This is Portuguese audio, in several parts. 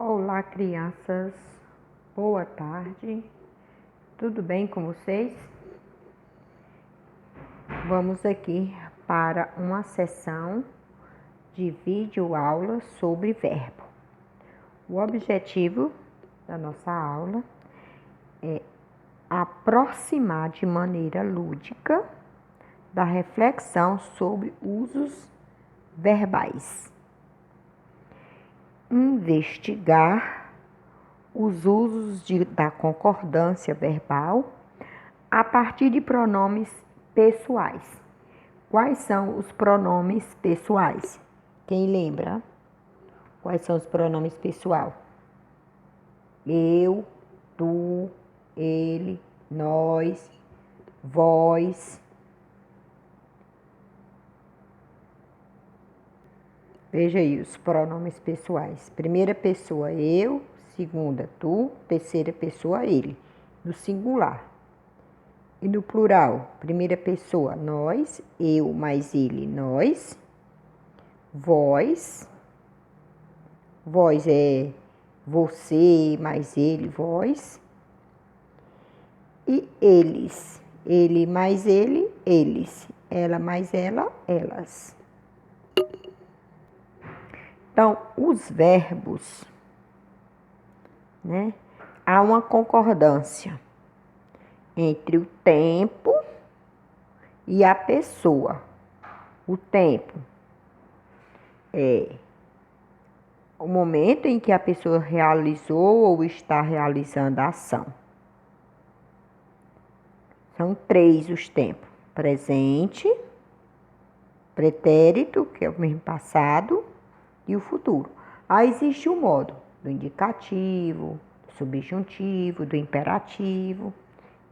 Olá, crianças. Boa tarde. Tudo bem com vocês? Vamos aqui para uma sessão de vídeo aula sobre verbo. O objetivo da nossa aula é aproximar de maneira lúdica da reflexão sobre usos verbais. Investigar os usos da concordância verbal a partir de pronomes pessoais. Quais são os pronomes pessoais? Quem lembra? Quais são os pronomes pessoal? Eu, tu, ele, nós, vós. Veja aí os pronomes pessoais. Primeira pessoa, eu. Segunda, tu. Terceira pessoa, ele. No singular. E no plural, primeira pessoa, nós. Eu mais ele, nós. Vós. Vós é você mais ele, vós. E eles. Ele mais ele, eles. Ela mais ela, elas. Então, os verbos, né? Há uma concordância entre o tempo e a pessoa. O tempo é o momento em que a pessoa realizou ou está realizando a ação. São 3 os tempos: presente, pretérito, que é o mesmo passado, e o futuro. Aí existe o modo do indicativo, do subjuntivo, do imperativo,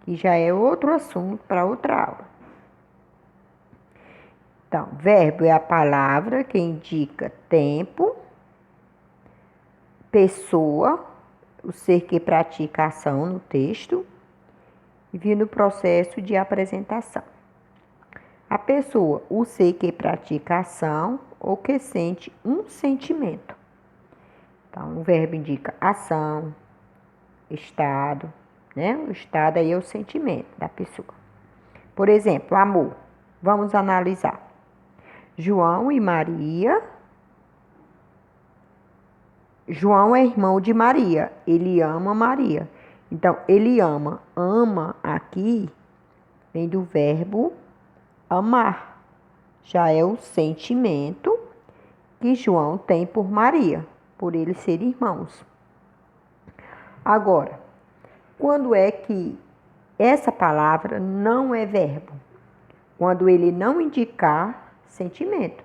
que já é outro assunto para outra aula. Então, verbo é a palavra que indica tempo, pessoa, o ser que pratica a ação no texto, e vive no processo de apresentação. A pessoa, o ser que pratica a ação ou que sente um sentimento. Então, o verbo indica ação, estado, né? O estado aí é o sentimento da pessoa. Por exemplo, amor. Vamos analisar. João e Maria. João é irmão de Maria. Ele ama Maria. Então, ele ama. Ama aqui vem do verbo amar. Já é o sentimento que João tem por Maria, por eles serem irmãos. Agora, quando é que essa palavra não é verbo? Quando ele não indicar sentimento.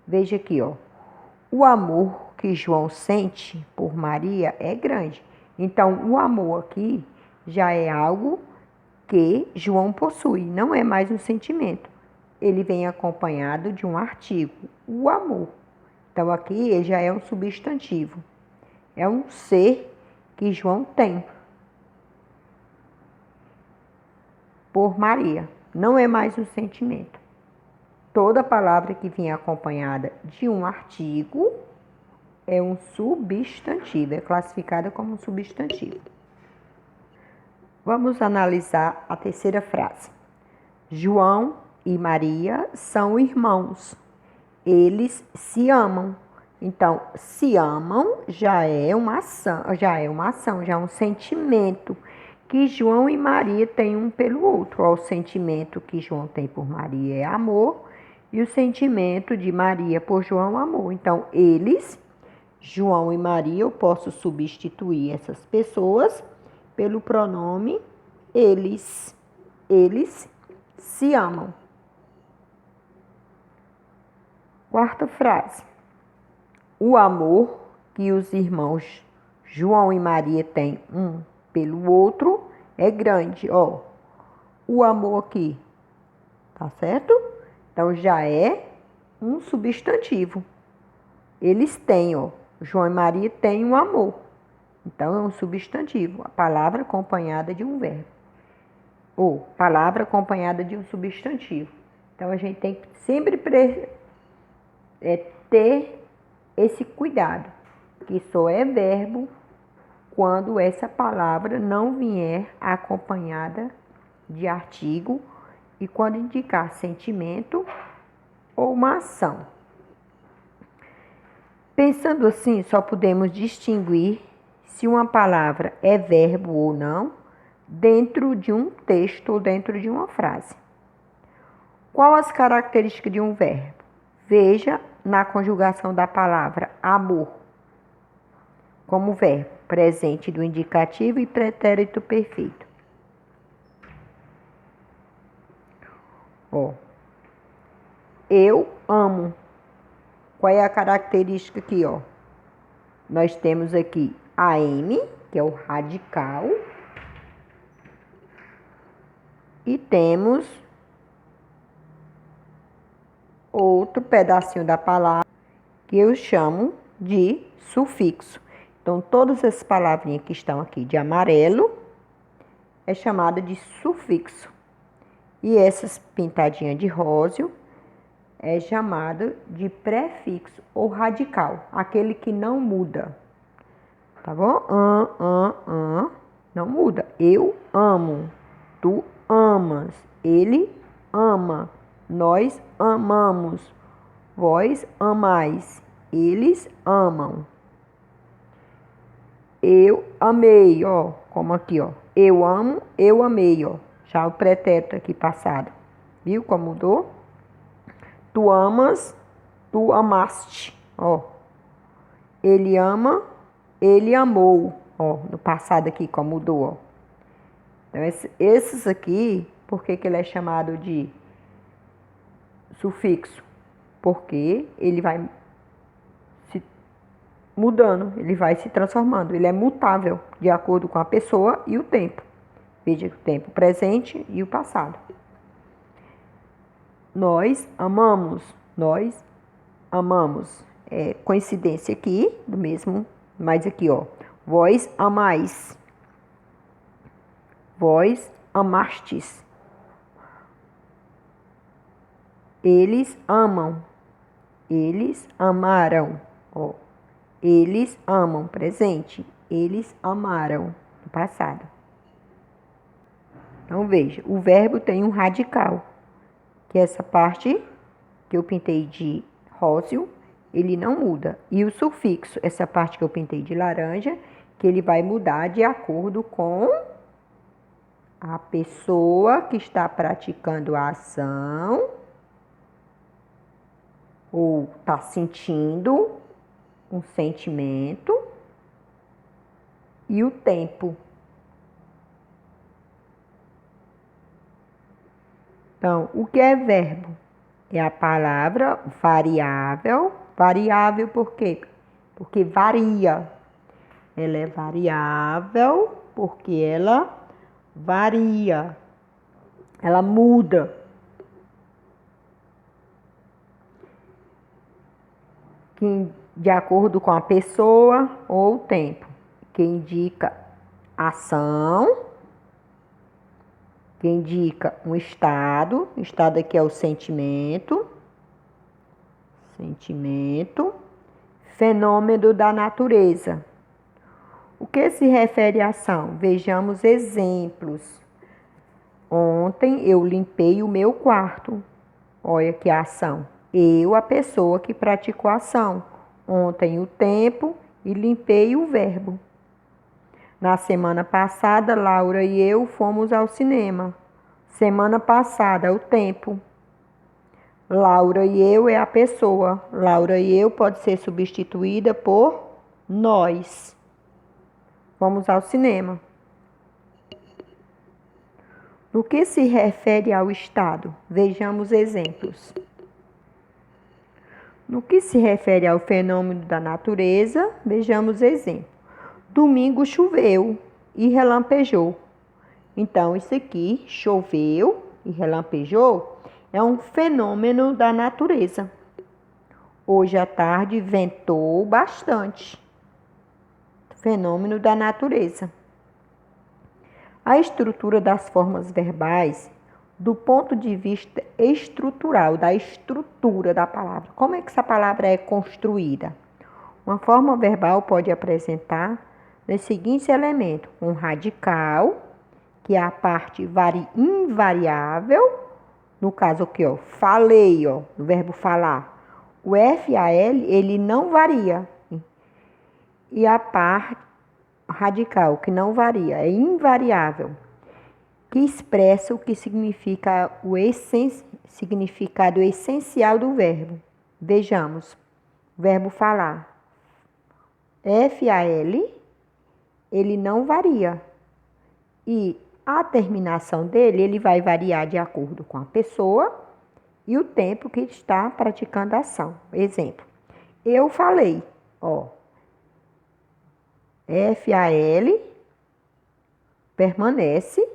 Veja aqui, ó. O amor que João sente por Maria é grande. Então, o amor aqui já é algo que João possui, não é mais um sentimento. Ele vem acompanhado de um artigo, o amor. Então, aqui ele já é um substantivo. É um ser que João tem por Maria. Não é mais um sentimento. Toda palavra que vem acompanhada de um artigo é um substantivo, é classificada como um substantivo. Vamos analisar a terceira frase. João e Maria são irmãos. Eles se amam. Então, se amam já é uma ação, já é um sentimento que João e Maria têm um pelo outro. O sentimento que João tem por Maria é amor e o sentimento de Maria por João é amor. Então, eles, João e Maria, eu posso substituir essas pessoas pelo pronome eles. Eles se amam. Quarta frase. O amor que os irmãos João e Maria têm um pelo outro é grande. Ó, o amor aqui, tá certo? Então, já é um substantivo. Eles têm, ó. João e Maria têm um amor. Então, é um substantivo. A palavra acompanhada de um verbo. Ou palavra acompanhada de um substantivo. Então, a gente tem que sempre ter esse cuidado. que só é verbo quando essa palavra não vier acompanhada de artigo e quando indicar sentimento ou uma ação. Pensando assim, só podemos distinguir se uma palavra é verbo ou não dentro de um texto ou dentro de uma frase. Qual as características de um verbo? Veja na conjugação da palavra amor, como verbo, presente do indicativo e pretérito perfeito. Eu amo. Qual é a característica aqui, Nós temos aqui a M, que é o radical, e temos outro pedacinho da palavra que eu chamo de sufixo. Então, todas essas palavrinhas que estão aqui de amarelo é chamada de sufixo. E essas pintadinhas de róseo é chamada de prefixo ou radical, aquele que não muda. Tá bom? Não muda. Eu amo. Tu amas. Ele ama. Nós amamos. Vós amais. Eles amam. Eu amei, como aqui, Eu amo, eu amei, Já o pretérito aqui passado. Viu como mudou? Tu amas, tu amaste, Ele ama, ele amou, no passado aqui como mudou, Então, esses aqui, por que ele é chamado de sufixo? Porque ele vai se mudando, ele vai se transformando, ele é mutável de acordo com a pessoa e o tempo. Veja o tempo presente e o passado. Nós amamos. É coincidência aqui, do mesmo, mas aqui, Vós amais. Vós amastes. Eles amam. Eles amaram. Eles amam, presente. Eles amaram, no passado. Então, veja, o verbo tem um radical, que é essa parte que eu pintei de róseo, ele não muda. E o sufixo, essa parte que eu pintei de laranja, que ele vai mudar de acordo com a pessoa que está praticando a ação ou está sentindo um sentimento e o tempo. Então, o que é verbo? É a palavra variável. Variável por quê? Porque varia. Ela é variável porque ela varia. Ela muda. De acordo com a pessoa ou o tempo. Que indica ação. Que indica um estado. O estado aqui é o sentimento. Fenômeno da natureza. O que se refere à ação? Vejamos exemplos. Ontem eu limpei o meu quarto. Olha que ação. Eu, a pessoa que praticou a ação. Ontem o tempo e limpei o verbo. Na semana passada, Laura e eu fomos ao cinema. Semana passada, o tempo. Laura e eu é a pessoa. Laura e eu pode ser substituída por nós. Vamos ao cinema. No que se refere ao estado? Vejamos exemplos. No que se refere ao fenômeno da natureza, vejamos exemplos. Domingo choveu e relampejou. Então, isso aqui, choveu e relampejou, é um fenômeno da natureza. Hoje à tarde ventou bastante. Fenômeno da natureza. A estrutura das formas verbais, do ponto de vista estrutural, da estrutura da palavra. Como é que essa palavra é construída? Uma forma verbal pode apresentar os seguintes elementos: um radical, que é a parte invariável, no caso aqui, ó, falei, ó, no verbo falar. O FAL, ele não varia. E a parte radical, que não varia, é invariável, que expressa o que significa o significado essencial do verbo. Vejamos, o verbo falar. FAL, ele não varia. E a terminação dele, ele vai variar de acordo com a pessoa e o tempo que está praticando a ação. Exemplo, eu falei, ó, FAL permanece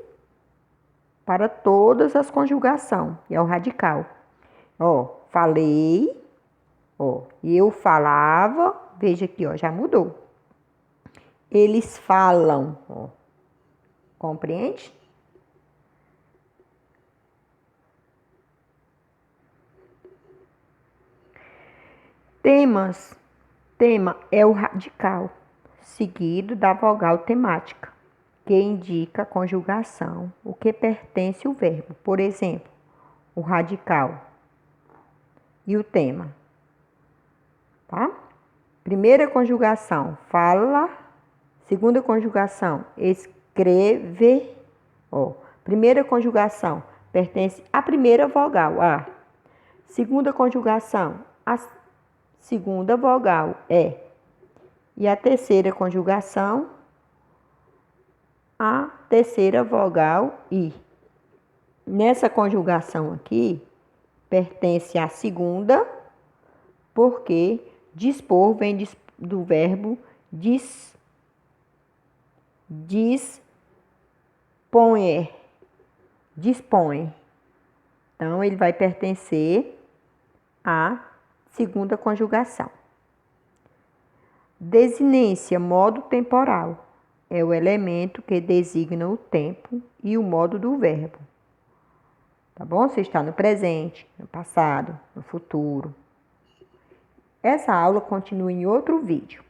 para todas as conjugações, é o radical. Ó, falei, ó, eu falava, veja aqui, ó, já mudou. Eles falam, ó, compreende? Tema é o radical, seguido da vogal temática, que indica a conjugação, o que pertence ao verbo. Por exemplo, o radical e o tema. Tá? Primeira conjugação, fala. Segunda conjugação, escreve. Ó, primeira conjugação, pertence à primeira vogal, a. Segunda conjugação, a segunda vogal, é. E a terceira conjugação, a terceira vogal, i. Nessa conjugação aqui, pertence à segunda, porque dispor vem do verbo dispõe. Dispõe. Então, ele vai pertencer à segunda conjugação. Desinência, modo temporal, é o elemento que designa o tempo e o modo do verbo. Tá bom? Se está no presente, no passado, no futuro. Essa aula continua em outro vídeo.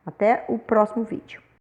Até o próximo vídeo.